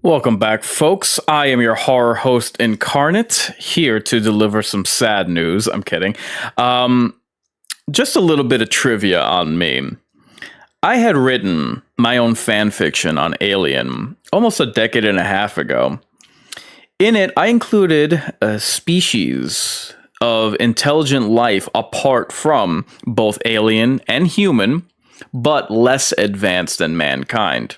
Welcome back, folks. I am your horror host incarnate, here to deliver some sad news. I'm kidding. Just a little bit of trivia on me. I had written my own fan fiction on Alien almost a decade and a half ago. In it, I included a species of intelligent life apart from both alien and human, but less advanced than mankind.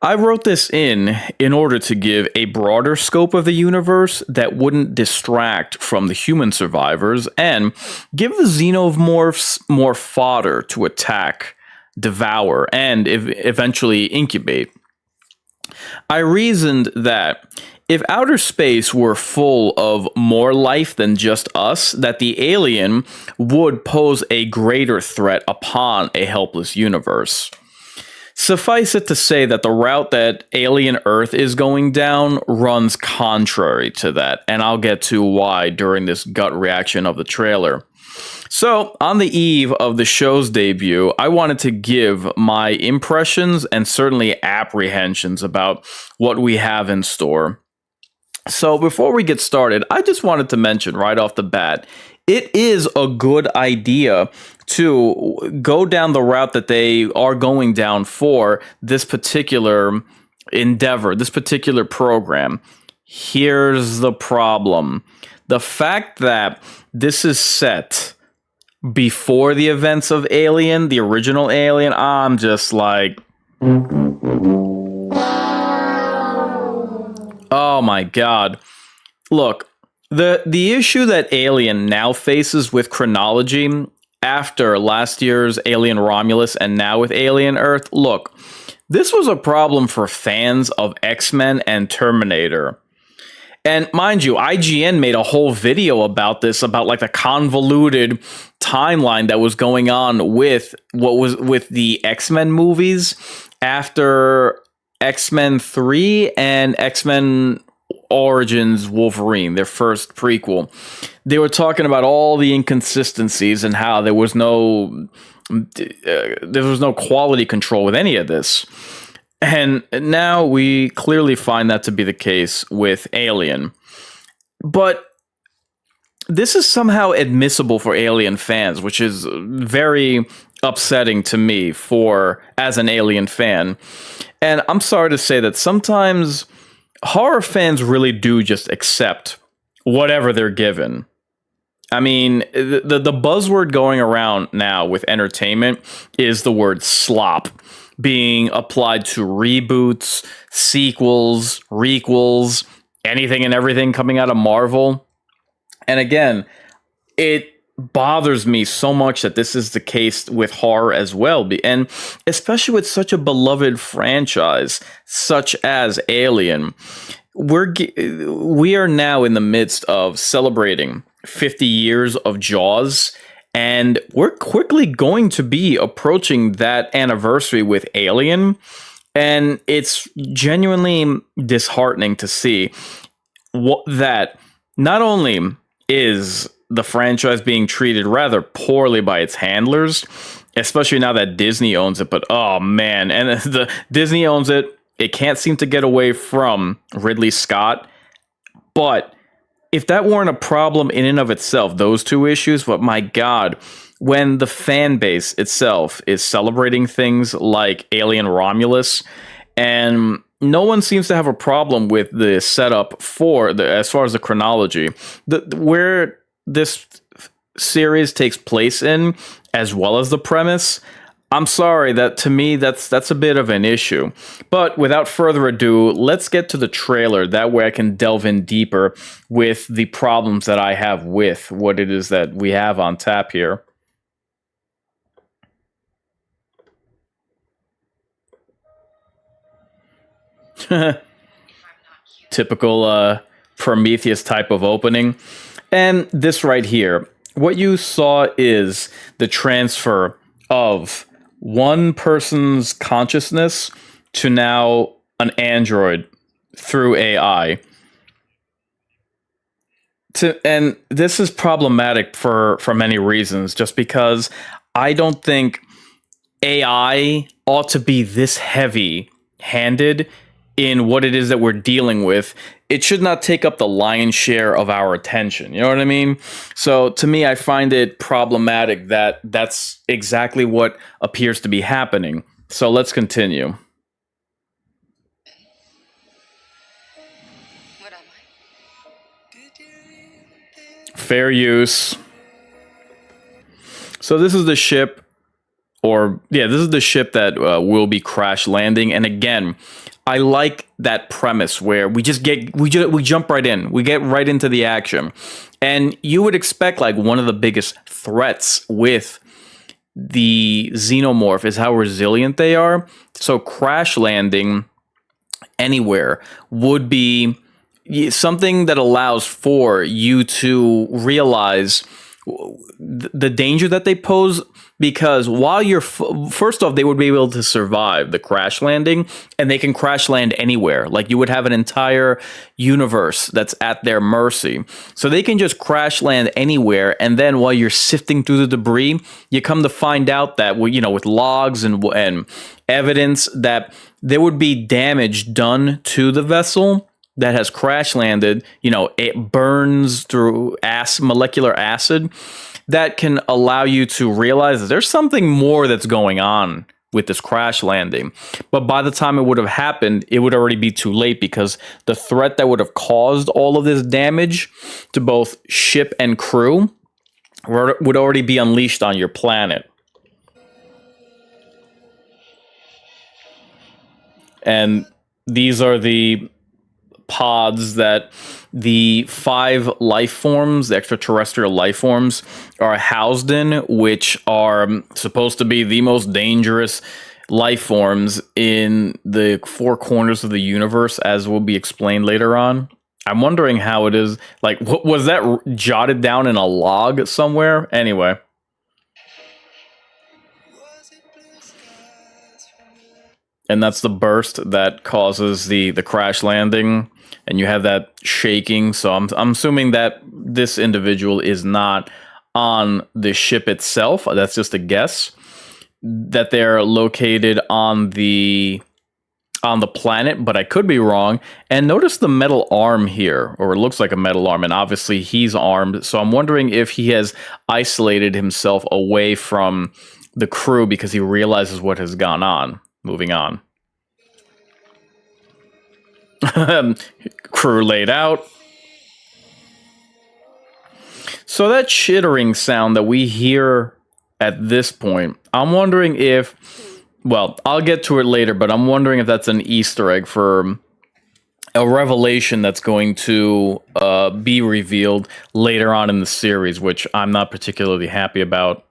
I wrote this in order to give a broader scope of the universe that wouldn't distract from the human survivors and give the xenomorphs more fodder to attack, devour, and eventually incubate. I reasoned that if outer space were full of more life than just us, that the alien would pose a greater threat upon a helpless universe. Suffice it to say that the route that Alien Earth is going down runs contrary to that, and I'll get to why during this gut reaction of the trailer. So, on the eve of the show's debut, I wanted to give my impressions and certainly apprehensions about what we have in store. So, before we get started, I just wanted to mention right off the bat, it is a good idea to go down the route that they are going down for this particular endeavor, this particular program. Here's the problem. The fact that this is set before the events of Alien, the original Alien, I'm just like, oh my God. Look, the issue that Alien now faces with chronology after last year's Alien Romulus and now with Alien Earth, look, this was a problem for fans of X-Men and Terminator. And mind you, IGN made a whole video about this, about like the convoluted timeline that was going on with what was with the X-Men movies after X-Men 3 and X-Men Origins Wolverine, their first prequel. They were talking about all the inconsistencies and how there was no quality control with any of this. And now we clearly find that to be the case with Alien. But this is somehow admissible for Alien fans, which is very upsetting to me as an Alien fan. And I'm sorry to say that sometimes horror fans really do just accept whatever they're given. I mean, the buzzword going around now with entertainment is the word slop, being applied to reboots, sequels, requels, anything and everything coming out of Marvel. And again, it bothers me so much that this is the case with horror as well, and especially with such a beloved franchise such as Alien. We are now in the midst of celebrating 50 years of Jaws, and we're quickly going to be approaching that anniversary with Alien, and it's genuinely disheartening to see that not only is the franchise being treated rather poorly by its handlers, especially now that Disney owns it. But oh man, and the Disney owns it. It can't seem to get away from Ridley Scott. But if that weren't a problem in and of itself, those two issues, but my God, when the fan base itself is celebrating things like Alien Romulus, and no one seems to have a problem with the setup as far as the chronology, where this series takes place in, as well as the premise, I'm sorry, that to me, that's a bit of an issue. But without further ado, let's get to the trailer. That way I can delve in deeper with the problems that I have with what it is that we have on tap here. Typical Prometheus type of opening. And this right here, what you saw is the transfer of one person's consciousness to now an android through AI. And this is problematic for many reasons, just because I don't think AI ought to be this heavy-handed in what it is that we're dealing with, it should not take up the lion's share of our attention. You know what I mean? So to me, I find it problematic that that's exactly what appears to be happening. So let's continue. What am I? Fair use. So this is the ship, this is the ship that will be crash landing. And again, I like that premise where we jump right in. We get right into the action. And you would expect like one of the biggest threats with the xenomorph is how resilient they are. So crash landing anywhere would be something that allows for you to realize the danger that they pose, because while you're first off, they would be able to survive the crash landing, and they can crash land anywhere. Like you would have an entire universe that's at their mercy, so they can just crash land anywhere. And then while you're sifting through the debris, you come to find out that with logs and evidence that there would be damage done to the vessel that has crash landed. It burns through molecular acid that can allow you to realize that there's something more that's going on with this crash landing. But by the time it would have happened, it would already be too late, because the threat that would have caused all of this damage to both ship and crew would already be unleashed on your planet. And these are the pods that the 5 life forms, the extraterrestrial life forms, are housed in, which are supposed to be the most dangerous life forms in the 4 corners of the universe, as will be explained later on. I'm wondering how it is. Like, what was that jotted down in a log somewhere? Anyway. And that's the burst that causes the crash landing, and you have that shaking. So I'm assuming that this individual is not on the ship itself. That's just a guess. That they're located on the planet, but I could be wrong. And notice the metal arm here, or it looks like a metal arm, and obviously he's armed. So I'm wondering if he has isolated himself away from the crew because he realizes what has gone on. Moving on. Crew laid out. So that chittering sound that we hear at this point, I'm wondering if, well, I'll get to it later, but I'm wondering if that's an Easter egg for a revelation that's going to be revealed later on in the series, which I'm not particularly happy about.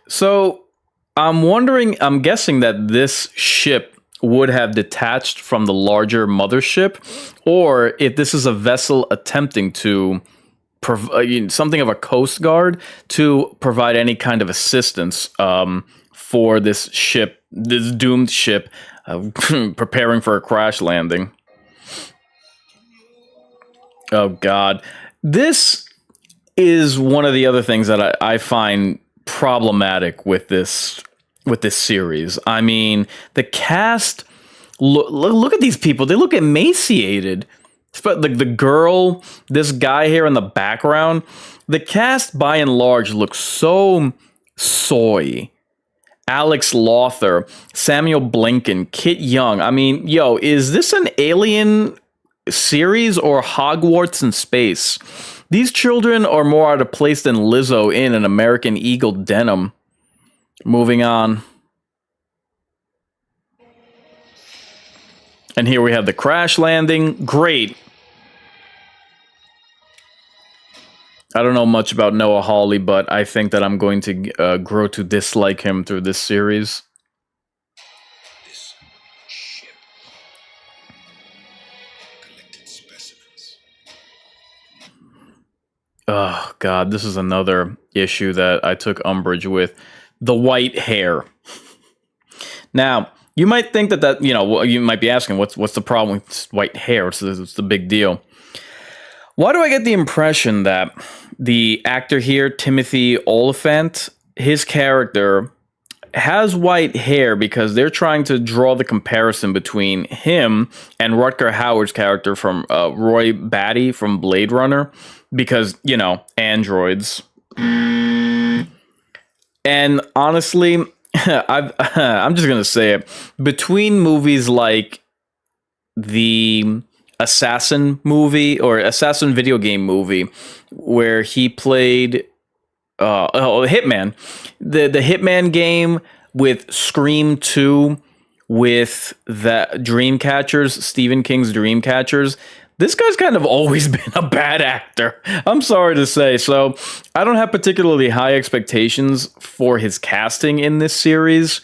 So I'm guessing that this ship would have detached from the larger mothership, or if this is a vessel attempting to something of a coast guard to provide any kind of assistance for this ship, this doomed ship, preparing for a crash landing. Oh God, this is one of the other things that I find problematic with this series. I mean, the cast, look at these people. They look emaciated. But the girl, this guy here in the background, the cast by and large looks so soy. Alex Lothar, Samuel Blinken, Kit Young. I mean, is this an Alien series or Hogwarts in space? These children are more out of place than Lizzo in an American Eagle denim. Moving on. And here we have the crash landing. Great. I don't know much about Noah Hawley, but I think that I'm going to grow to dislike him through this series. This ship collected specimens. Oh, God, this is another issue that I took umbrage with. The white hair. Now, you might think that you might be asking, what's the problem with white hair? What's the big deal? Why do I get the impression that the actor here, Timothy Oliphant, his character has white hair because they're trying to draw the comparison between him and Rutger Hauer's character from Roy Batty from Blade Runner, because, you know, androids. And honestly, I'm just going to say it. Between movies like the Assassin movie or Assassin video game movie, where he played Hitman, the Hitman game, with Scream 2, with the Dreamcatchers, Stephen King's Dreamcatchers, this guy's kind of always been a bad actor. I'm sorry to say. So I don't have particularly high expectations for his casting in this series.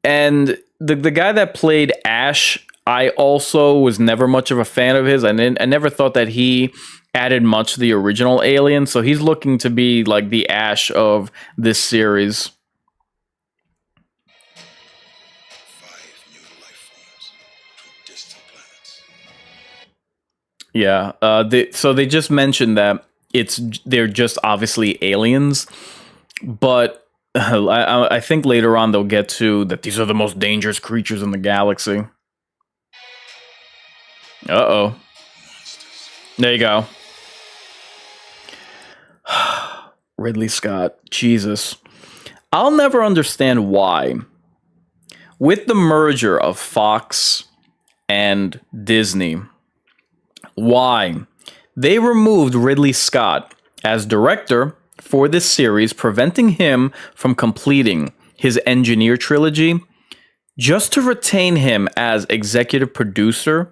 And the guy that played Ash, I also was never much of a fan of his. I never thought that he added much to the original Alien. So he's looking to be like the Ash of this series. Yeah, so they just mentioned that they're just obviously aliens, but I think later on they'll get to that these are the most dangerous creatures in the galaxy. Uh-oh. There you go. Ridley Scott, Jesus. I'll never understand why, with the merger of Fox and Disney, why they removed Ridley Scott as director for this series, preventing him from completing his Engineer trilogy, just to retain him as executive producer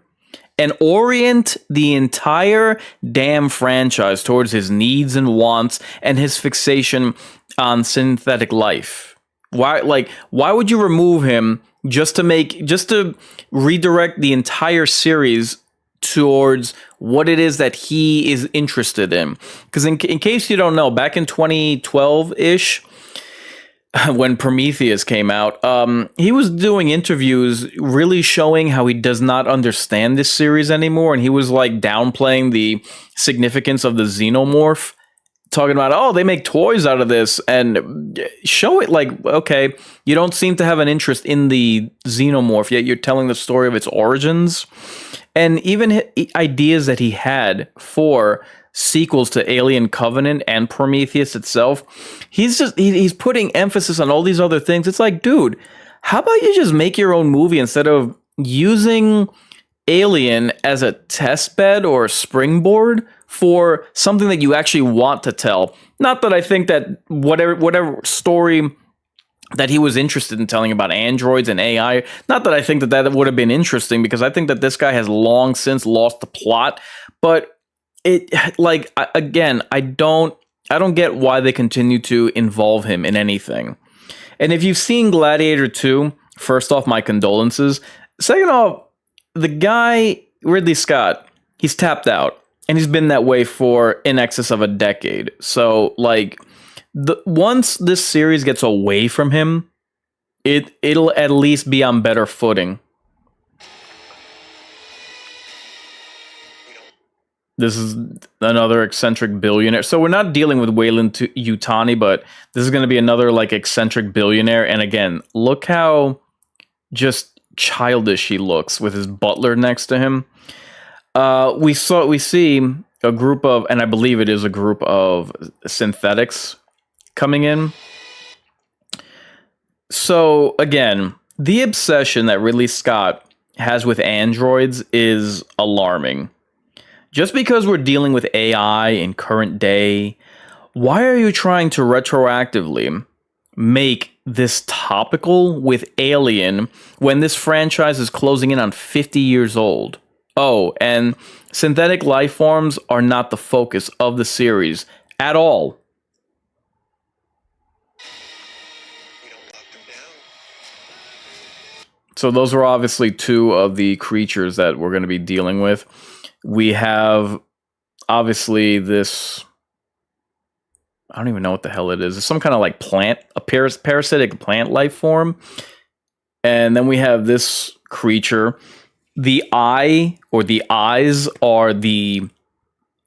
and orient the entire damn franchise towards his needs and wants and his fixation on synthetic life. Why would you remove him just to redirect the entire series towards what it is that he is interested in? Because in case you don't know, back in 2012-ish, when Prometheus came out, he was doing interviews really showing how he does not understand this series anymore, and he was like downplaying the significance of the xenomorph, talking about, oh, they make toys out of this, and show it like, okay, you don't seem to have an interest in the xenomorph, yet you're telling the story of its origins. And even ideas that he had for sequels to Alien Covenant and Prometheus itself, he's putting emphasis on all these other things. It's like, dude, how about you just make your own movie instead of using Alien as a test bed or a springboard for something that you actually want to tell? Not that I think that whatever story that he was interested in telling about androids and AI, not that I think that would have been interesting, because I think that this guy has long since lost the plot. But it, like, again, I don't get why they continue to involve him in anything. And if you've seen Gladiator 2, first off, my condolences. Second off, the guy, Ridley Scott, he's tapped out, and he's been that way for in excess of a decade. So, like, once this series gets away from him, it'll at least be on better footing. This is another eccentric billionaire. So we're not dealing with Weyland Yutani, but this is going to be another like eccentric billionaire. And again, look how just childish he looks with his butler next to him. We see a group of, and I believe it is a group of synthetics coming in. So again, the obsession that Ridley Scott has with androids is alarming. Just because we're dealing with AI in current day, why are you trying to retroactively make this topical with Alien when this franchise is closing in on 50 years old? Oh, and synthetic life forms are not the focus of the series at all. So those are obviously two of the creatures that we're going to be dealing with. We have, obviously, this, I don't even know what the hell it is. It's some kind of like plant, a parasitic plant life form. And then we have this creature. The eye, or the eyes, are the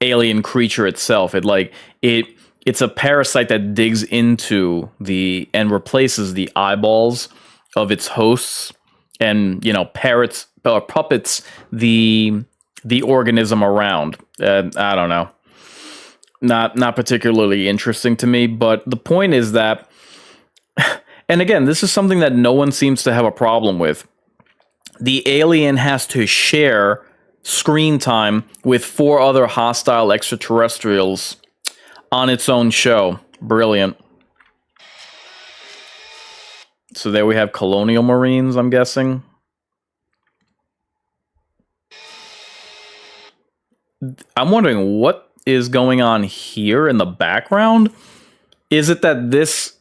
alien creature itself. It it's a parasite that digs into the and replaces the eyeballs of its hosts, and parrots or puppets the organism around. I don't know, not particularly interesting to me. But the point is that, and again, this is something that no one seems to have a problem with. The alien has to share screen time with 4 other hostile extraterrestrials on its own show. Brilliant. So there we have colonial marines, I'm guessing. I'm wondering what is going on here in the background. Is it that this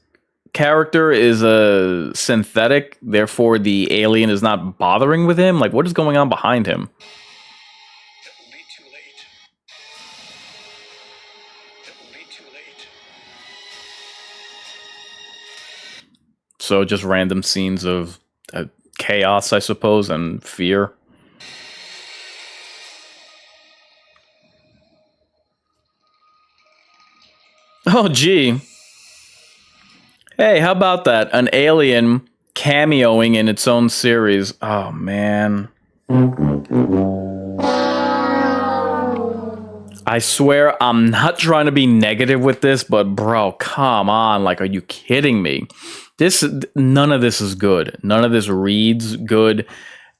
character is a synthetic, therefore the alien is not bothering with him? Like, what is going on behind him? It will be too late. It will be too late. So just random scenes of chaos, I suppose, and fear. Oh, gee. Hey, how about that? An alien cameoing in its own series. Oh, man. I swear I'm not trying to be negative with this, but bro, come on. Like, are you kidding me? None of this is good. None of this reads good.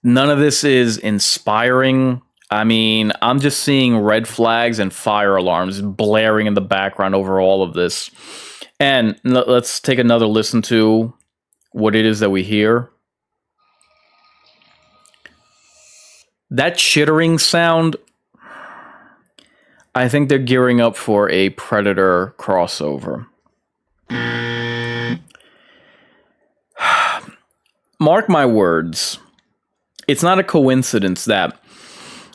None of this is inspiring. I mean, I'm just seeing red flags and fire alarms blaring in the background over all of this. And let's take another listen to what it is that we hear. That chittering sound, I think they're gearing up for a Predator crossover. Mark my words. It's not a coincidence that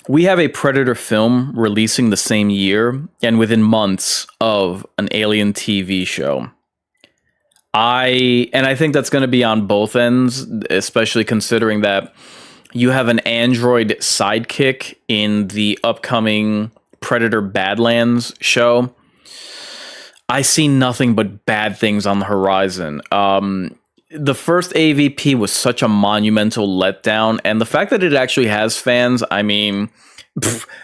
we have a Predator film releasing the same year and within months of an Alien TV show. I think that's going to be on both ends, especially considering that you have an android sidekick in the upcoming Predator Badlands show. I see nothing but bad things on the horizon. The first AVP was such a monumental letdown, and the fact that it actually has fans, I mean,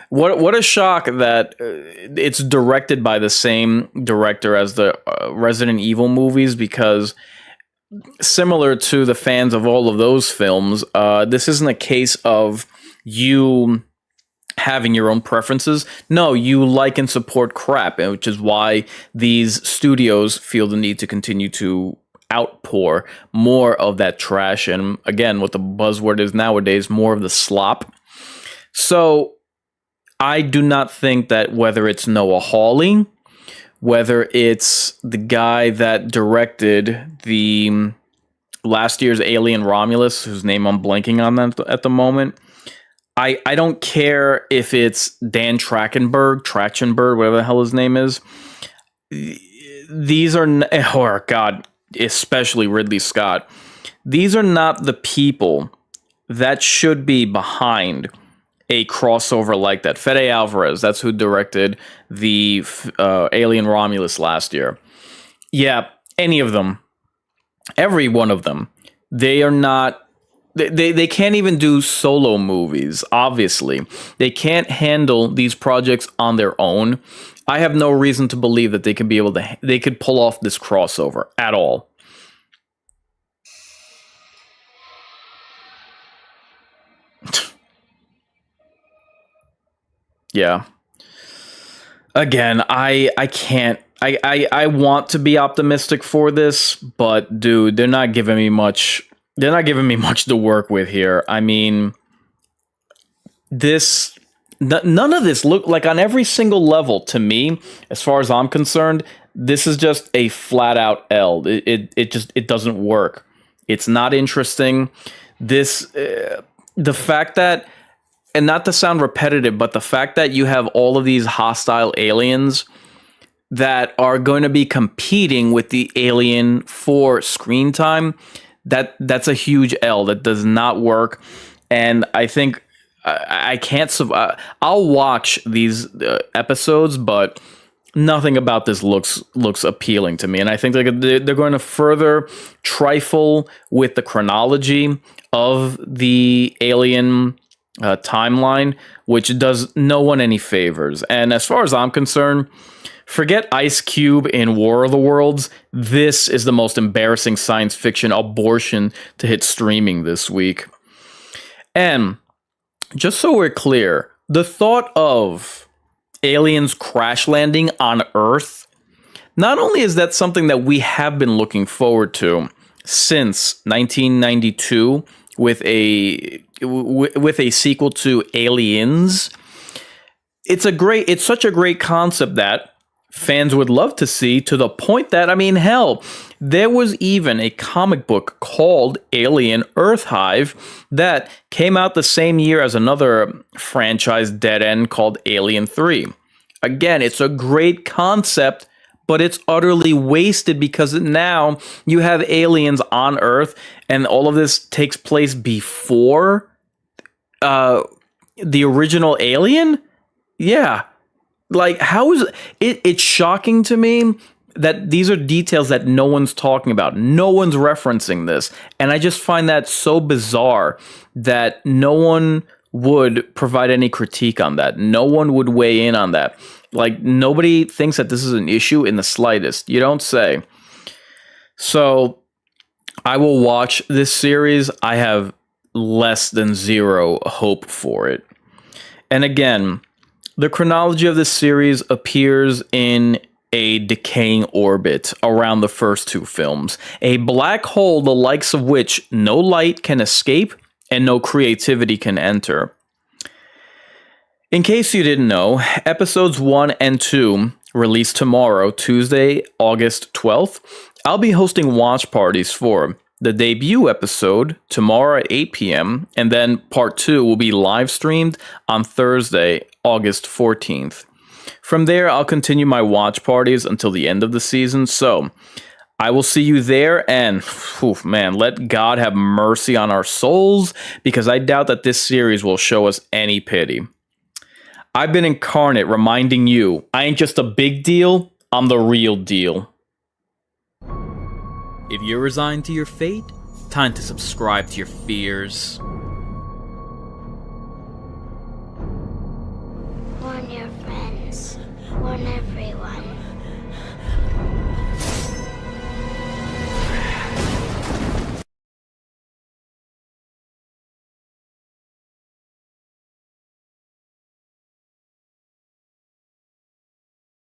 what a shock that it's directed by the same director as the Resident Evil movies, because similar to the fans of all of those films, this isn't a case of you having your own preferences. No, you like and support crap, which is why these studios feel the need to continue to outpour more of that trash, and again, what the buzzword is nowadays, more of the slop. So I do not think that whether it's Noah Hawley, whether it's the guy that directed the last year's Alien Romulus, whose name I'm blanking on at the moment, I don't care if it's Dan Trachtenberg, whatever the hell his name is. These are, or God, especially Ridley Scott, these are not the people that should be behind a crossover like that. Fede Alvarez, that's who directed the Alien Romulus last year. Yeah, any of them, every one of them, they are not, they can't even do solo movies, obviously. They can't handle these projects on their own. I have no reason to believe that they could pull off this crossover at all. Yeah. Again, I can't. I want to be optimistic for this, but dude, they're not giving me much. They're not giving me much to work with here. I mean, none of this look like, on every single level to me, as far as I'm concerned, this is just a flat out L. It doesn't work. It's not interesting. The fact that, and not to sound repetitive, but the fact that you have all of these hostile aliens that are going to be competing with the alien for screen time, that's a huge L. That does not work. And I think I can't survive. I'll watch these episodes, but nothing about this looks appealing to me, and I think they're going to further trifle with the chronology of the Alien timeline, which does no one any favors. And as far as I'm concerned, forget Ice Cube in War of the Worlds. This is the most embarrassing science fiction abortion to hit streaming this week. And just so we're clear, the thought of aliens crash landing on Earth, not only is that something that we have been looking forward to since 1992 with a sequel to Aliens, it's such a great concept that fans would love to see, to the point that, I mean, hell, there was even a comic book called Alien Earthhive that came out the same year as another franchise dead end called Alien 3. Again, it's a great concept, but it's utterly wasted because now you have aliens on Earth, and all of this takes place before the original Alien? Yeah. Like, how is it? It's shocking to me that these are details that no one's talking about. No one's referencing this. And I just find that so bizarre that no one would provide any critique on that. No one would weigh in on that. Like, nobody thinks that this is an issue in the slightest. You don't say. So I will watch this series. I have less than zero hope for it. And again, the chronology of this series appears in a decaying orbit around the first two films, a black hole the likes of which no light can escape and no creativity can enter. In case you didn't know, episodes 1 and 2 release tomorrow, Tuesday, August 12th. I'll be hosting watch parties for the debut episode tomorrow at 8 p.m. and then part 2 will be live streamed on Thursday, August 14th. From there, I'll continue my watch parties until the end of the season, so I will see you there, and man, let God have mercy on our souls, because I doubt that this series will show us any pity. I've been Incarnate reminding you, I ain't just a big deal, I'm the real deal. If you're resigned to your fate, time to subscribe to your fears. Warn your friends. Warn everyone.